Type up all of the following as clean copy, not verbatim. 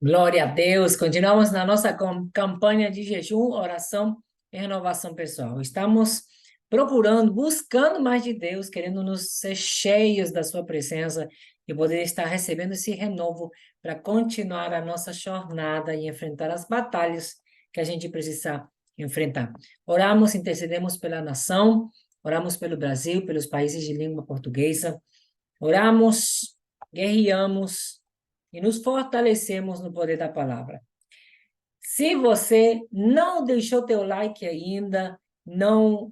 Glória a Deus. Continuamos na nossa campanha de jejum, oração e renovação pessoal. Estamos procurando, buscando mais de Deus, querendo nos ser cheios da sua presença e poder estar recebendo esse renovo para continuar a nossa jornada e enfrentar as batalhas que a gente precisa enfrentar. Oramos, intercedemos pela nação, oramos pelo Brasil, pelos países de língua portuguesa, oramos, guerreamos e nos fortalecemos no poder da palavra. Se você não deixou teu like ainda, não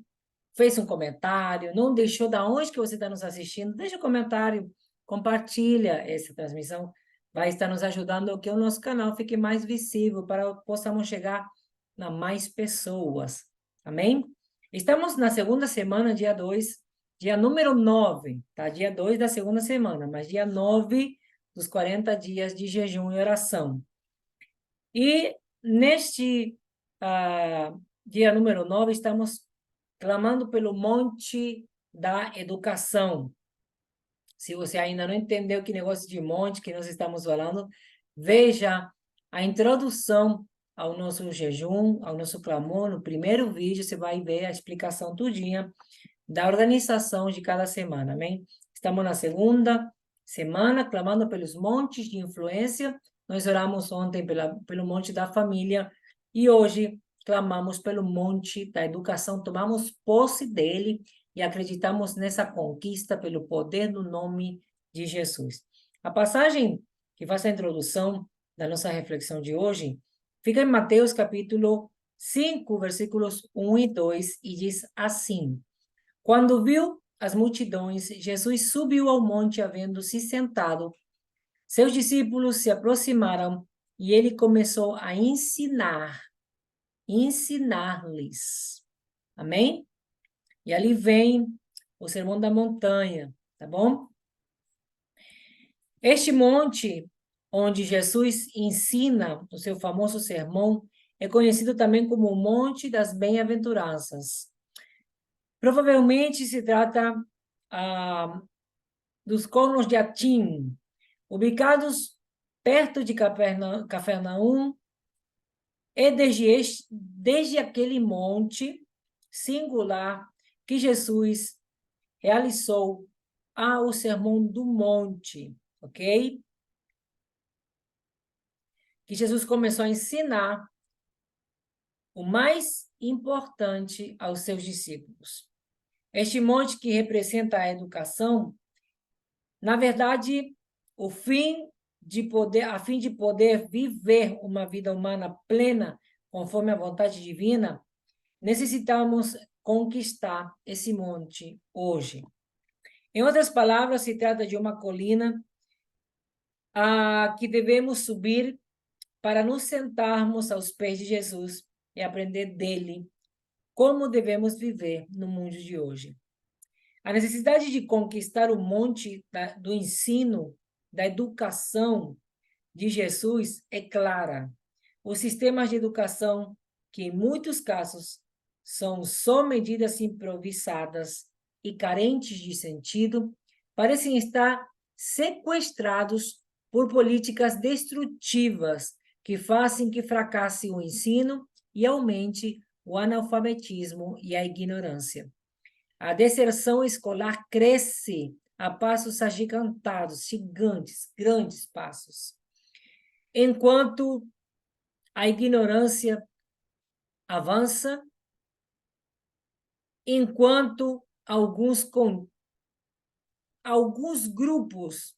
fez um comentário, não deixou da onde que você está nos assistindo, deixa um comentário, compartilha essa transmissão, vai estar nos ajudando a que o nosso canal fique mais visível para possamos chegar a mais pessoas. Amém? Estamos na segunda semana, dia 2, dia número 9, tá? Dia 2 da segunda semana, mas dia 9 dos 40 dias de jejum e oração. E neste dia número 9, estamos clamando pelo monte da educação. Se você ainda não entendeu que negócio de monte que nós estamos falando, veja a introdução ao nosso jejum, ao nosso clamor. No primeiro vídeo, você vai ver a explicação tudinha da organização de cada semana, amém? Estamos na segunda semana, clamando pelos montes de influência. Nós oramos ontem pelo monte da família e hoje clamamos pelo monte da educação. Tomamos posse dele e acreditamos nessa conquista pelo poder do nome de Jesus. A passagem que faz a introdução da nossa reflexão de hoje fica em Mateus capítulo 5, versículos 1 e 2, e diz assim: Quando viu as multidões, Jesus subiu ao monte, havendo-se sentado. Seus discípulos se aproximaram e ele começou a ensinar-lhes. Amém? E ali vem o Sermão da Montanha, tá bom? Este monte onde Jesus ensina o seu famoso sermão é conhecido também como o Monte das Bem-aventuranças. Provavelmente se trata dos Cornos de Atim, ubicados perto de Cafarnaum, e desde aquele monte singular que Jesus realizou o Sermão do Monte, ok? Que Jesus começou a ensinar o mais importante aos seus discípulos. Este monte que representa a educação, na verdade, a fim de poder viver uma vida humana plena, conforme a vontade divina, necessitamos conquistar esse monte hoje. Em outras palavras, se trata de uma colina que devemos subir para nos sentarmos aos pés de Jesus e aprender dele como devemos viver no mundo de hoje. A necessidade de conquistar o monte do ensino, da educação de Jesus é clara. Os sistemas de educação, que em muitos casos são só medidas improvisadas e carentes de sentido, parecem estar sequestrados por políticas destrutivas que fazem que fracasse o ensino e aumente o analfabetismo e a ignorância. A deserção escolar cresce a passos agigantados, gigantes, grandes passos, enquanto a ignorância avança, enquanto alguns grupos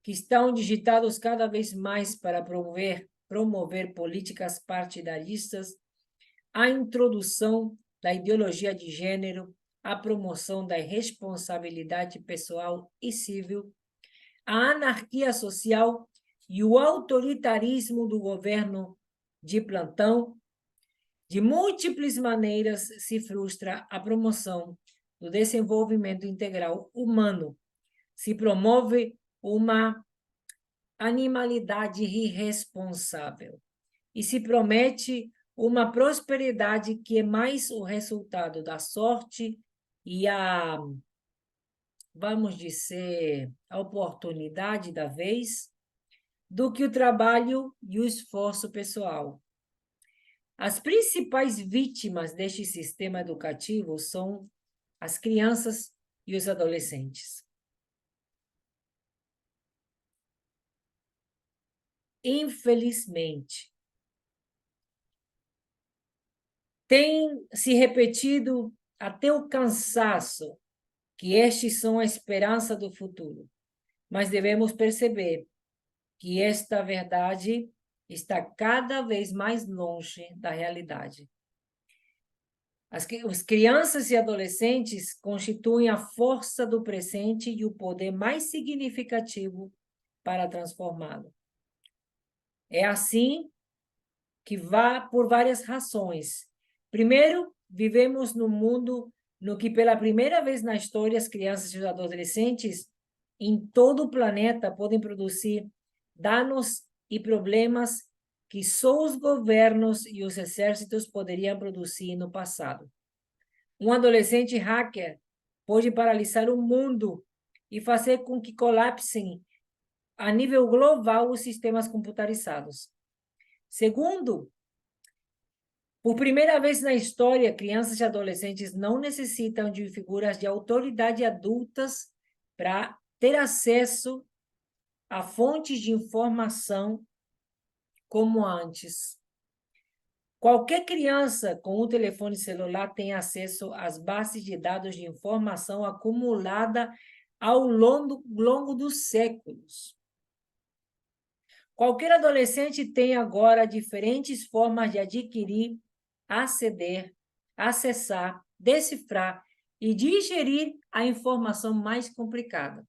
que estão digitados cada vez mais para promover políticas partidaristas, a introdução da ideologia de gênero, a promoção da responsabilidade pessoal e civil, a anarquia social e o autoritarismo do governo de plantão, de múltiplas maneiras se frustra a promoção do desenvolvimento integral humano, se promove uma animalidade irresponsável e se promete uma prosperidade que é mais o resultado da sorte e vamos dizer, a oportunidade da vez, do que o trabalho e o esforço pessoal. As principais vítimas deste sistema educativo são as crianças e os adolescentes. Infelizmente, tem se repetido até o cansaço que estes são a esperança do futuro. Mas devemos perceber que esta verdade está cada vez mais longe da realidade. As crianças e adolescentes constituem a força do presente e o poder mais significativo para transformá-lo. É assim que vai por várias razões. Primeiro, vivemos num mundo no que, pela primeira vez na história, as crianças e os adolescentes em todo o planeta podem produzir danos e problemas que só os governos e os exércitos poderiam produzir no passado. Um adolescente hacker pode paralisar o mundo e fazer com que colapsem a nível global os sistemas computarizados. Segundo, por primeira vez na história, crianças e adolescentes não necessitam de figuras de autoridade adultas para ter acesso a fontes de informação como antes. Qualquer criança com um telefone celular tem acesso às bases de dados de informação acumulada ao longo dos séculos. Qualquer adolescente tem agora diferentes formas de adquirir, aceder, acessar, decifrar e digerir a informação mais complicada.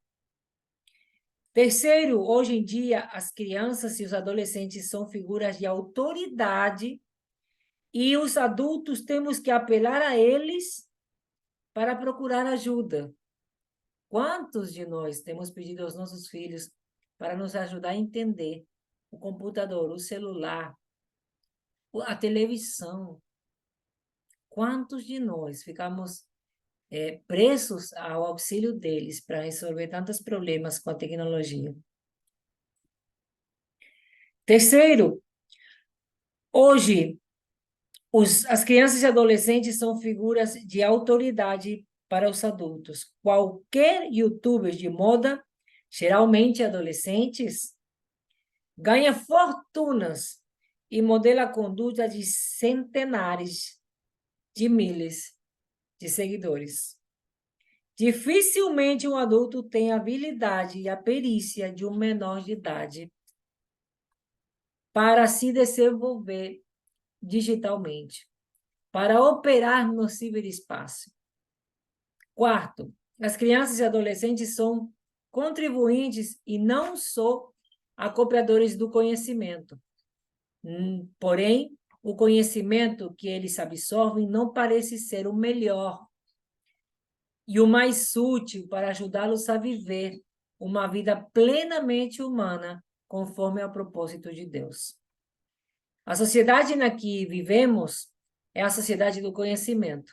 Terceiro, hoje em dia, as crianças e os adolescentes são figuras de autoridade e os adultos temos que apelar a eles para procurar ajuda. Quantos de nós temos pedido aos nossos filhos para nos ajudar a entender o computador, o celular, a televisão? Quantos de nós ficamos presos ao auxílio deles para resolver tantos problemas com a tecnologia? Terceiro, hoje, as crianças e adolescentes são figuras de autoridade para os adultos. Qualquer youtuber de moda, geralmente adolescentes, ganha fortunas e modela a conduta de centenares de milhares de seguidores. Dificilmente um adulto tem a habilidade e a perícia de um menor de idade para se desenvolver digitalmente, para operar no ciberespaço. Quarto, as crianças e adolescentes são contribuintes e não só acopladores do conhecimento. Porém, o conhecimento que eles absorvem não parece ser o melhor e o mais útil para ajudá-los a viver uma vida plenamente humana, conforme ao propósito de Deus. A sociedade na que vivemos é a sociedade do conhecimento.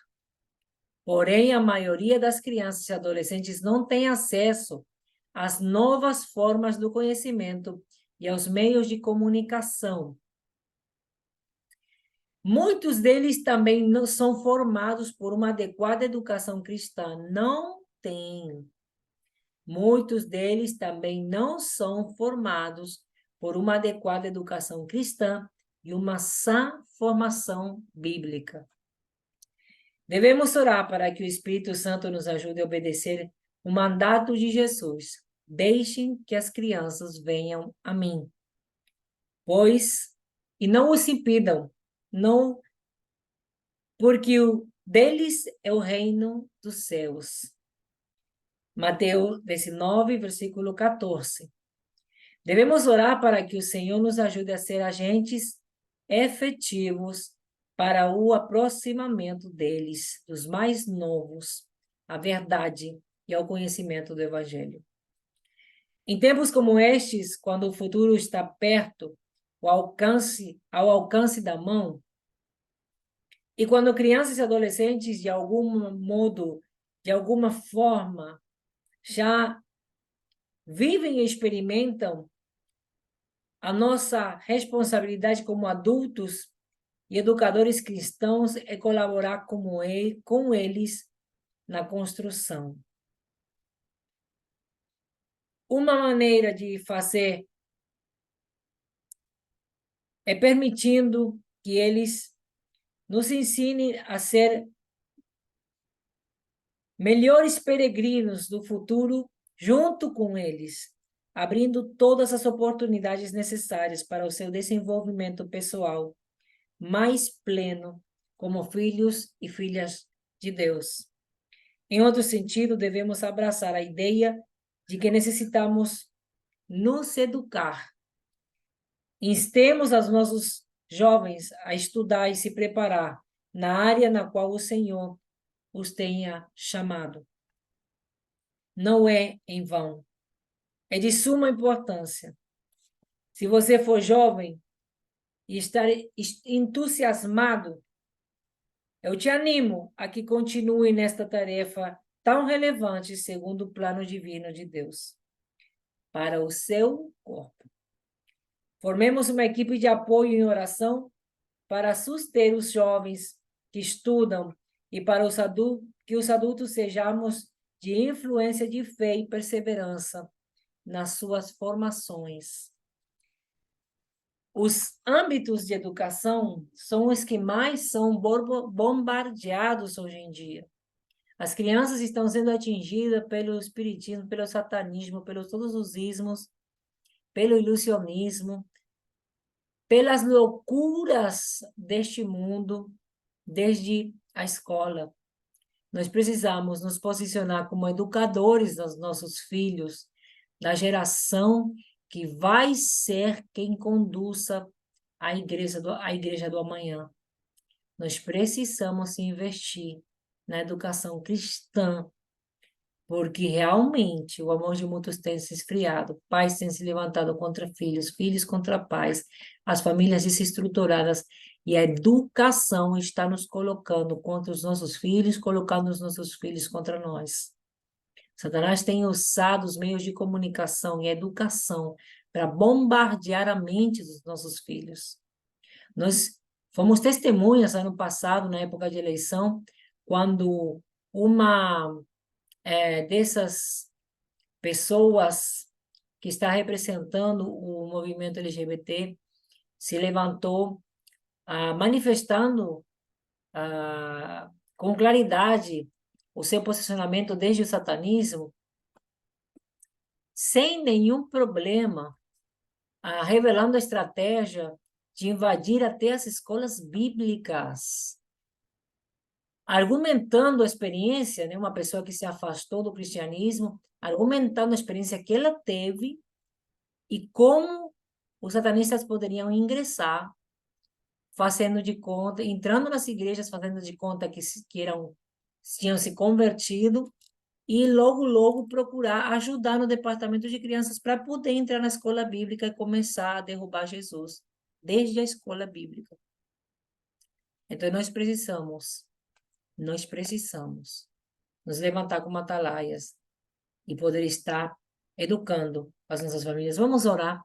Porém, a maioria das crianças e adolescentes não tem acesso às novas formas do conhecimento e aos meios de comunicação. Muitos deles também não são formados por uma adequada educação cristã. Não tem. Muitos deles também não são formados por uma adequada educação cristã e uma sã formação bíblica. Devemos orar para que o Espírito Santo nos ajude a obedecer o mandato de Jesus. Deixem que as crianças venham a mim. E não os impidam, não, porque o deles é o reino dos céus. Mateus 19, versículo 14. Devemos orar para que o Senhor nos ajude a ser agentes efetivos para o aproximamento deles, dos mais novos, à verdade e ao conhecimento do Evangelho. Em tempos como estes, quando o futuro está perto, ao alcance da mão, e quando crianças e adolescentes, de algum modo, de alguma forma, já vivem e experimentam A nossa responsabilidade como adultos e educadores cristãos é colaborar com eles na construção. Uma maneira de fazer é permitindo que eles nos ensinem a ser melhores peregrinos do futuro junto com eles, abrindo todas as oportunidades necessárias para o seu desenvolvimento pessoal mais pleno como filhos e filhas de Deus. Em outro sentido, devemos abraçar a ideia de que necessitamos nos educar. Instemos aos nossos jovens a estudar e se preparar na área na qual o Senhor os tenha chamado. Não é em vão. É de suma importância. Se você for jovem e estar entusiasmado, eu te animo a que continue nesta tarefa tão relevante segundo o plano divino de Deus para o seu corpo. Formemos uma equipe de apoio em oração para suster os jovens que estudam e para que os adultos sejamos de influência de fé e perseverança nas suas formações. Os âmbitos de educação são os que mais são bombardeados hoje em dia. As crianças estão sendo atingidas pelo espiritismo, pelo satanismo, pelos todos os ismos, pelo ilusionismo, pelas loucuras deste mundo, desde a escola. Nós precisamos nos posicionar como educadores dos nossos filhos, da geração que vai ser quem conduza a igreja do amanhã. Nós precisamos investir na educação cristã, porque realmente o amor de muitos tem se esfriado, pais têm se levantado contra filhos, filhos contra pais, as famílias desestruturadas, e a educação está nos colocando contra os nossos filhos, colocando os nossos filhos contra nós. Satanás tem usado os meios de comunicação e a educação para bombardear a mente dos nossos filhos. Nós fomos testemunhas ano passado, na época de eleição, quando uma dessas pessoas que está representando o movimento LGBT se levantou manifestando com claridade o seu posicionamento desde o satanismo, sem nenhum problema, revelando a estratégia de invadir até as escolas bíblicas, argumentando a experiência, né, uma pessoa que se afastou do cristianismo, argumentando a experiência que ela teve e como os satanistas poderiam ingressar, fazendo de conta, entrando nas igrejas, fazendo de conta que tinham se convertido e logo procurar ajudar no departamento de crianças para poder entrar na escola bíblica e começar a derrubar Jesus, desde a escola bíblica. Então, nós precisamos nos levantar como atalaias e poder estar educando as nossas famílias. Vamos orar.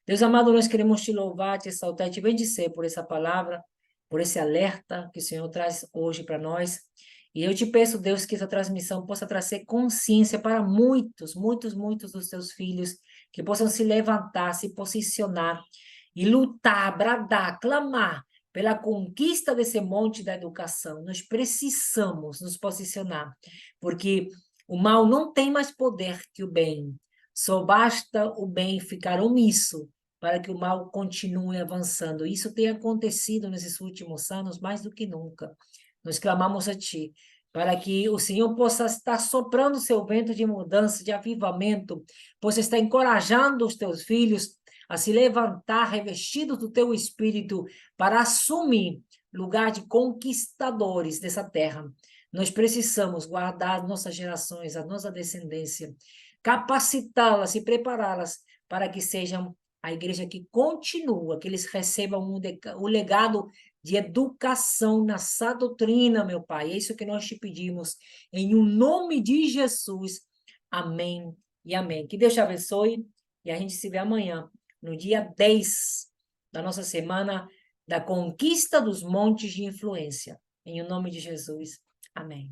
Deus amado, nós queremos te louvar, te exaltar e te bendizer por essa palavra, por esse alerta que o Senhor traz hoje para nós. E eu te peço, Deus, que essa transmissão possa trazer consciência para muitos dos teus filhos, que possam se levantar, se posicionar e lutar, bradar, clamar pela conquista desse monte da educação. Nós precisamos nos posicionar, porque o mal não tem mais poder que o bem. Só basta o bem ficar omisso para que o mal continue avançando. Isso tem acontecido nesses últimos anos mais do que nunca. Nós clamamos a Ti, para que o Senhor possa estar soprando o seu vento de mudança, de avivamento, possa estar encorajando os teus filhos a se levantar revestidos do teu espírito para assumir lugar de conquistadores dessa terra. Nós precisamos guardar as nossas gerações, a nossa descendência, capacitá-las e prepará-las para que sejam a igreja que continua, que eles recebam o legado de educação na sã doutrina, meu Pai. É isso que nós te pedimos, em o nome de Jesus. Amém e amém. Que Deus te abençoe e a gente se vê amanhã no dia 10 da nossa semana da conquista dos montes de influência. Em nome de Jesus. Amém.